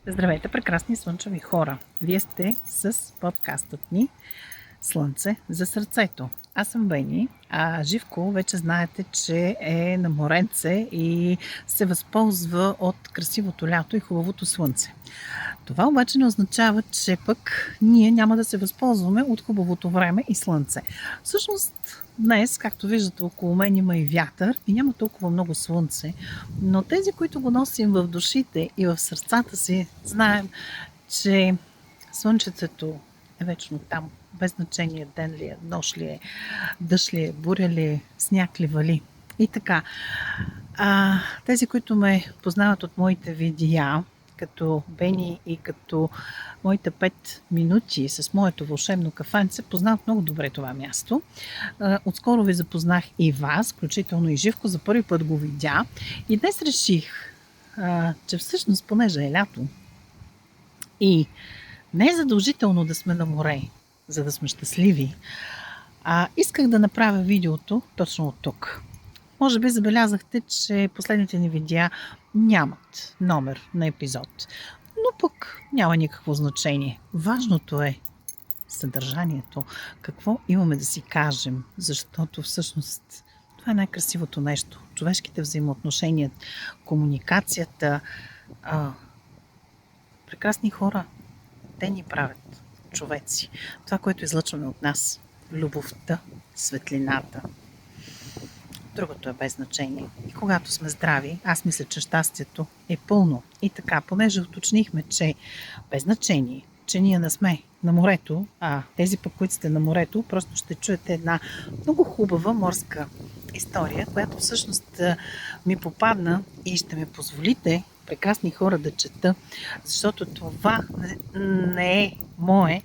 Здравейте, прекрасни слънчеви хора! Вие сте с подкастът ни Слънце за сърцето. Аз съм Бени, а Живко вече знаете, че е на моренце и се възползва от красивото лято и хубавото слънце. Това обаче не означава, че пък ние няма да се възползваме от хубавото време и слънце. Всъщност днес, както виждате, около мен има и вятър и няма толкова много слънце, но тези, които го носим в душите и в сърцата си, знаем, че слънчето е вечно там, без значение ден ли е, нощ ли е, дъжд ли е, буря ли е, сняг ли вали. И така, тези, които ме познават от моите видеа, като Бени и като моите 5 минути с моето вълшебно кафенце, познават много добре това място. Отскоро ви запознах и вас, включително и Живко, за първи път го видя. И днес реших, че всъщност, понеже е лято и не е задължително да сме на море, за да сме щастливи, исках да направя видеото точно от тук. Може би забелязахте, че последните ни видеа нямат номер на епизод, но пък няма никакво значение. Важното е съдържанието, какво имаме да си кажем, защото всъщност това е най-красивото нещо. Човешките взаимоотношения, комуникацията, прекрасни хора, те ни правят човеци. Това, което излъчваме от нас, любовта, светлината. Другото е без значение. И когато сме здрави, аз мисля, че щастието е пълно. И така, понеже уточнихме, че без значение, че ние не сме на морето, тези пък, които сте на морето, просто ще чуете една много хубава морска история, която всъщност ми попадна и ще ми позволите, прекрасни хора, да чета, защото това не е мое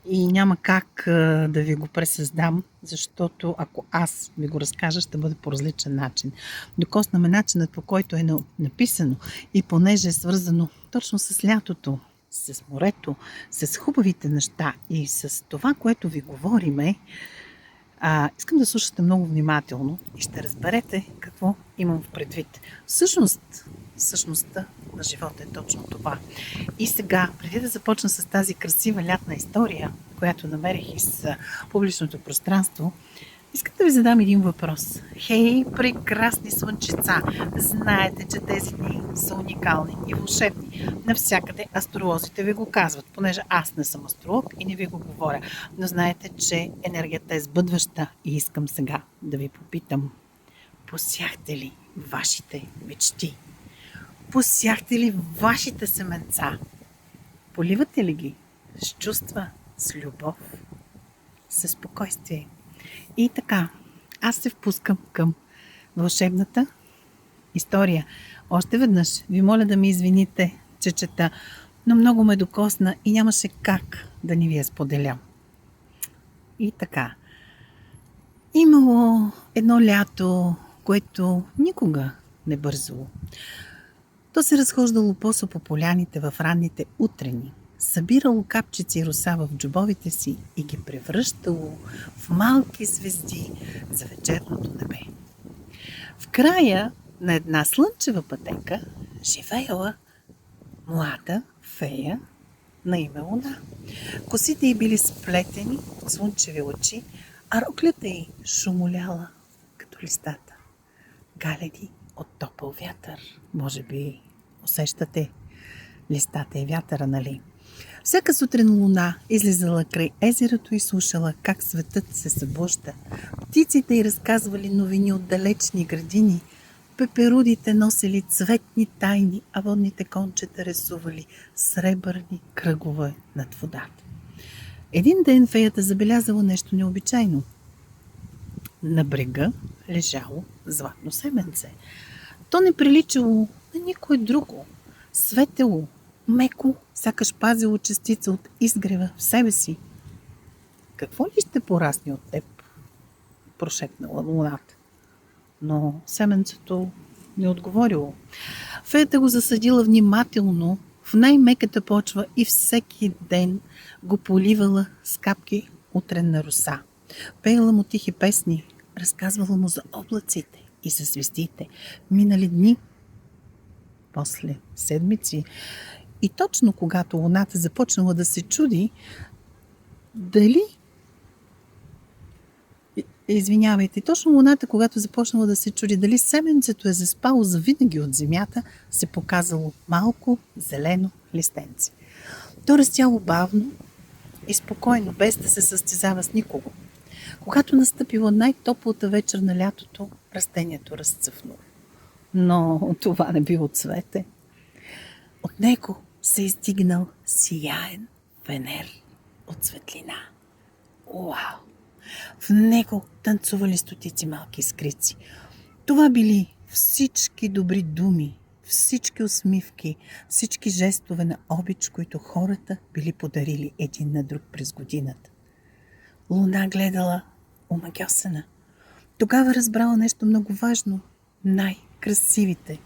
и няма как да ви го пресъздам, защото ако аз ви го разкажа, ще бъде по различен начин. Докоснаме начинът, по който е написано и понеже е свързано точно с лятото, с морето, с хубавите неща и с това, което ви говориме, искам да слушате много внимателно и ще разберете какво имам в предвид. Същността на живота е точно това. И сега, преди да започна с тази красива лятна история, която намерих из публичното пространство, искам да ви задам един въпрос. Хей, прекрасни слънчеца! Знаете, че тези дни са уникални и вълшебни. Навсякъде астролозите ви го казват, понеже аз не съм астролог и не ви го говоря. Но знаете, че енергията е сбъдваща и искам сега да ви попитам. Посяхте ли вашите мечти? Посяхте ли вашите семенца? Поливате ли ги с чувства, с любов, със спокойствие? И така, аз се впускам към вълшебната история. Още веднъж ви моля да ми извините, че чета, но много ме докосна и нямаше как да ни ви я споделя. И така, имало едно лято, което никога не бързало. То се разхождало посо по поляните в ранните утрени, събирало капчици роса в джобовите си и ги превръщало в малки звезди за вечерното небе. В края на една слънчева пътека живеела млада фея на име Луна. Косите й били сплетени от слънчеви лъчи, а роклята й шумоляла като листата. Галеди от топъл вятър. Може би усещате листата и вятъра, нали? Всяка сутрин Луна излизала край езерото и слушала как светът се събужда. Птиците й разказвали новини от далечни градини, пеперудите носили цветни тайни, а водните кончета рисували сребърни кръгове над водата. Един ден феята забелязала нещо необичайно. На брега лежало златно семенце. То не приличало на никое друго. Светело, меко, сякаш пазило частица от изгрева в себе си. Какво ли ще порасне от теб? Прошепнала Луната. Но семенцето не отговорило. Феята го засадила внимателно в най-меката почва и всеки ден го поливала с капки утренна роса. Пеела му тихи песни, разказвала му за облаците и за звездите. Минали дни, после седмици И точно когато Луната започнала да се чуди дали Извинявайте, точно Луната, когато започнала да се чуди дали семенцето е заспало завинаги от земята, се показало малко зелено листенце. То растяло бавно и спокойно, без да се състезава с никого. Когато настъпила най-топлата вечер на лятото, растението разцъфнало. Но това не било цвете. От него се издигнал сияен фенер от светлина. Уау! В него танцували стотици малки искрици. Това били всички добри думи, всички усмивки, всички жестове на обич, които хората били подарили един на друг през годината. Луна гледала омагьосана. Тогава разбрала нещо много важно. Най-красивите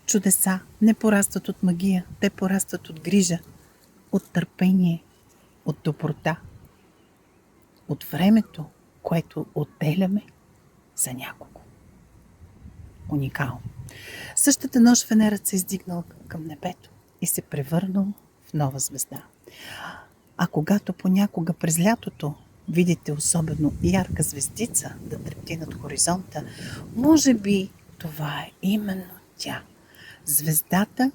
чудеса не порастват от магия, те порастват от грижа, от търпение, от доброта, от времето, което отделяме за някого. Уникално. Същата нощ Венерът се издигнал към небето и се превърнал в нова звезда. А когато понякога през лятото видите особено ярка звездица да трепти над хоризонта, може би това е именно тя. Звездата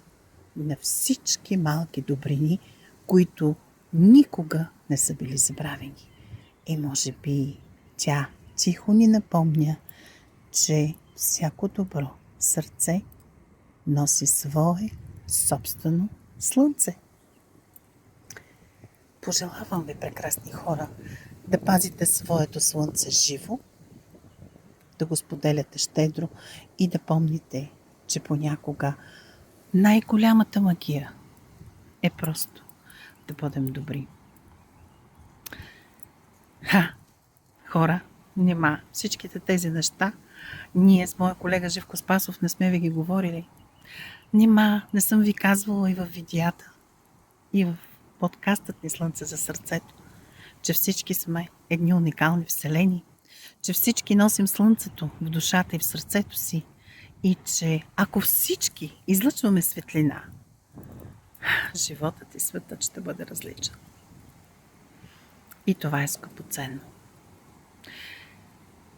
на всички малки добрини, които никога не са били забравени. И може би тя тихо ни напомня, че всяко добро сърце носи свое собствено слънце. Пожелавам ви, прекрасни хора, да пазите своето слънце живо, да го споделяте щедро и да помните, че понякога най-голямата магия е просто да бъдем добри. Хора, нема. Всичките тези неща ние с моя колега Живко Спасов не сме ви ги говорили. Нима не съм ви казвала и в видеята, и в подкастът ни Слънце за сърцето, че всички сме едни уникални вселени, че всички носим Слънцето в душата и в сърцето си и че ако всички излъчваме светлина, животът и светът ще бъде различен. И това е скъпоценно.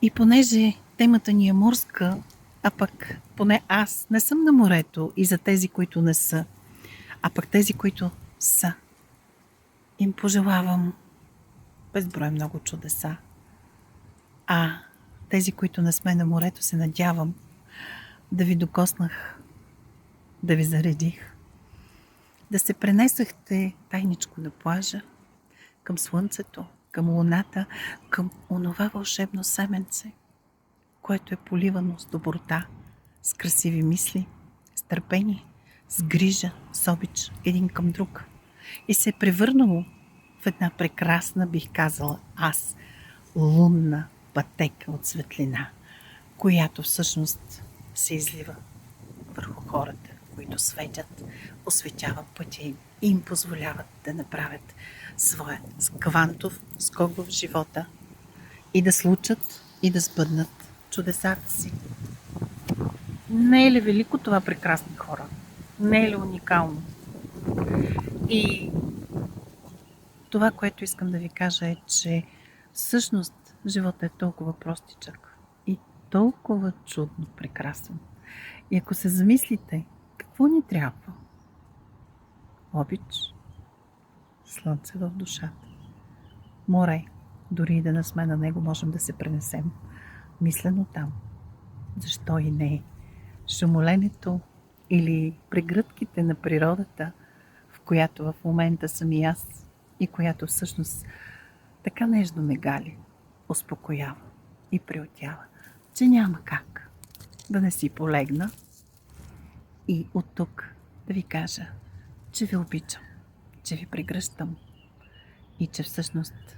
И понеже темата ни е морска, а пък поне аз не съм на морето и за тези, които не са, а пък тези, които са, им пожелавам безброй много чудеса. А тези, които не сме на морето, се надявам да ви докоснах, да ви заредих, да се пренесахте тайничко на плажа, към слънцето, към луната, към онова вълшебно семенце, което е поливано с доброта, с красиви мисли, с търпение, с грижа, с обич един към друг. И се е превърнало в една прекрасна, бих казала аз, лунна пътека от светлина, която всъщност се излива върху хората, които светят, осветяват пътя им и им позволяват да направят своя квантов скок в живота и да случат и да сбъднат чудесата си. Не е ли велико това, прекрасни хора? Не е ли уникално? И това, което искам да ви кажа е, че всъщност живота е толкова простичък и толкова чудно прекрасен. И ако се замислите, какво ни трябва? Обич, слънце в душата, море, дори и да не сме на него, можем да се пренесем мислено там. Защо и не? Шумоленето или прегръдките на природата, в която в момента съм и аз и която всъщност така нежно ме гали, успокоява и приотява, че няма как да не си полегна и от тук да ви кажа, че ви обичам, че ви прегръщам и че всъщност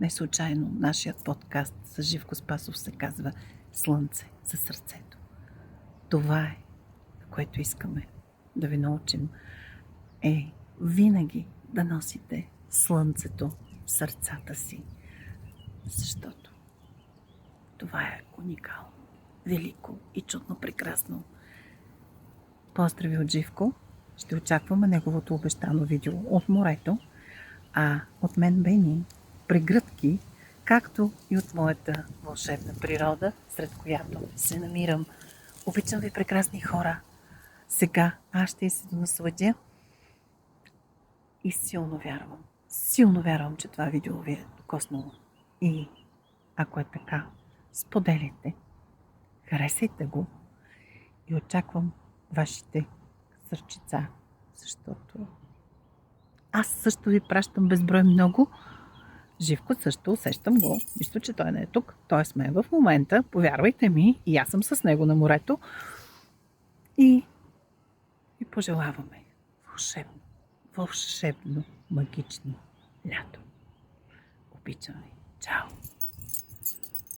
не случайно нашият подкаст с Живко Спасов се казва Слънце за сърцето. Това е, което искаме да ви научим, е винаги да носите слънцето в сърцата си, защото това е уникално, велико и чудно прекрасно. Поздрави от Живко ще очакваме неговото обещано видео от морето, а от мен Бени прегръдки, както и от моята вълшебна природа, сред която се намирам. Обичам ви, прекрасни хора! Сега аз ще се донасладя и силно вярвам, че това видео ви е докоснало. И ако е така, споделяйте, харесайте го и очаквам вашите сърчица, защото аз също ви пращам безброй много. Живко също, усещам го. Нищо, че той не е тук. Той сме в момента. Повярвайте ми, и аз съм с него на морето. И пожелаваме вълшебно, магично лято. Обичам ви. Чао!